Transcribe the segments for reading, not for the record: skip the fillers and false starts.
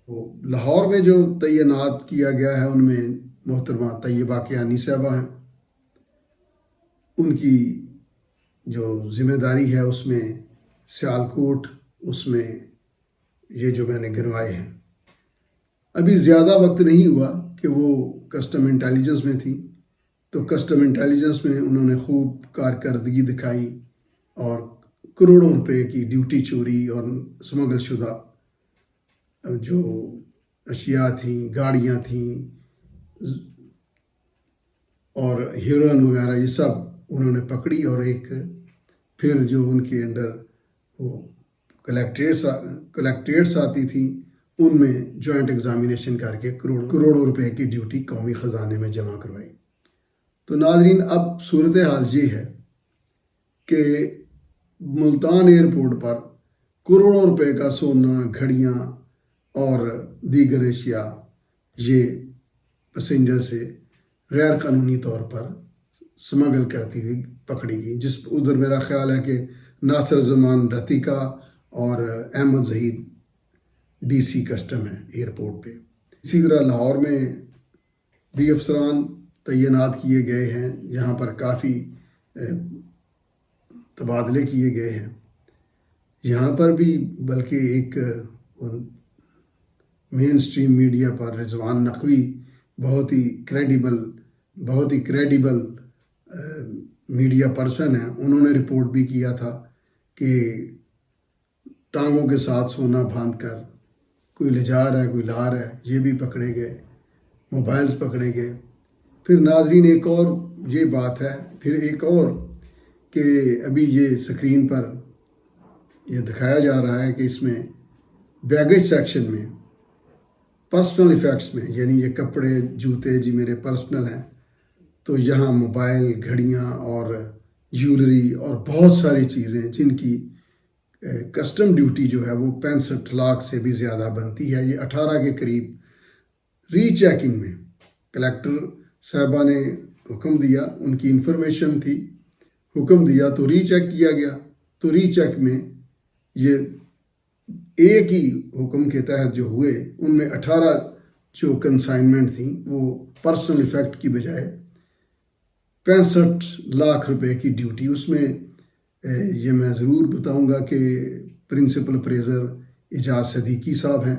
وہ لاہور میں جو تعینات کیا گیا ہے ان میں محترمہ طیبہ کیانی صاحبہ ہیں. ان کی جو ذمہ داری ہے اس میں سیالکوٹ، اس میں یہ جو میں نے گنوائے ہیں. ابھی زیادہ وقت نہیں ہوا کہ وہ کسٹم انٹیلیجنس میں تھیں، تو کسٹم انٹیلیجنس میں انہوں نے خوب کارکردگی دکھائی اور کروڑوں روپے کی ڈیوٹی چوری اور سمگل شدہ جو اشیاء تھیں، گاڑیاں تھیں اور ہیروئن وغیرہ، یہ سب انہوں نے پکڑی. اور ایک پھر جو ان کے انڈر وہ کلیکٹریٹس آتی تھیں، ان میں جوائنٹ ایگزامینیشن کر کے کروڑوں روپے کی ڈیوٹی قومی خزانے میں جمع کروائی. تو ناظرین، اب صورتحال یہ ہے کہ ملتان ایئرپورٹ پر کروڑوں روپے کا سونا، گھڑیاں اور دیگر اشیاء یہ پیسنجر سے غیر قانونی طور پر سمگل کرتی ہوئی پکڑی گئی، جس ادھر میرا خیال ہے کہ ناصر زمان رتیکہ اور احمد زہید ڈی سی کسٹم ہے ایئرپورٹ پہ. اسی طرح لاہور میں بھی افسران تعینات کیے گئے ہیں، یہاں پر کافی تبادلے کیے گئے ہیں. یہاں پر بھی بلکہ ایک مین سٹریم میڈیا پر رضوان نقوی بہت ہی کریڈیبل میڈیا پرسن ہیں، انہوں نے رپورٹ بھی کیا تھا کہ ٹانگوں کے ساتھ سونا باندھ کر کوئی لے جا رہا ہے، کوئی لا رہا ہے. یہ بھی پکڑے گئے، موبائلز پکڑے گئے. پھر ناظرین ایک اور یہ بات ہے، پھر ایک اور کہ ابھی یہ سکرین پر یہ دکھایا جا رہا ہے کہ اس میں بیگیج سیکشن میں پرسنل ایفیکٹس میں، یعنی یہ کپڑے، جوتے جی میرے پرسنل ہیں، تو یہاں موبائل، گھڑیاں اور جیولری اور بہت ساری چیزیں جن کی کسٹم ڈیوٹی جو ہے وہ 65 لاکھ سے بھی زیادہ بنتی ہے. یہ 18 کے قریب ری چیکنگ میں کلیکٹر صاحبہ نے حکم دیا، ان کی انفارمیشن تھی، حکم دیا تو ری چیک کیا گیا. تو ری چیک میں یہ ایک ہی حکم کے تحت جو ہوئے، ان میں 18 جو کنسائنمنٹ تھیں وہ پرسنل ایفیکٹ کی بجائے 65 لاکھ روپے کی ڈیوٹی. اس میں یہ میں ضرور بتاؤں گا کہ پرنسپل اپریزر اعجاز صدیقی صاحب ہیں،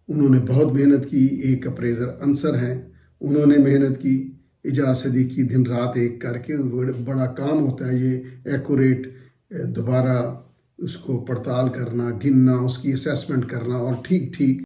انہوں نے بہت محنت کی. ایک اپریزر انصر ہیں، انہوں نے محنت کی. اعجاز صدیقی دن رات ایک کر کے، بڑا کام ہوتا ہے یہ ایکوریٹ دوبارہ اس کو پڑتال کرنا، گننا، اس کی اسیسمنٹ کرنا اور ٹھیک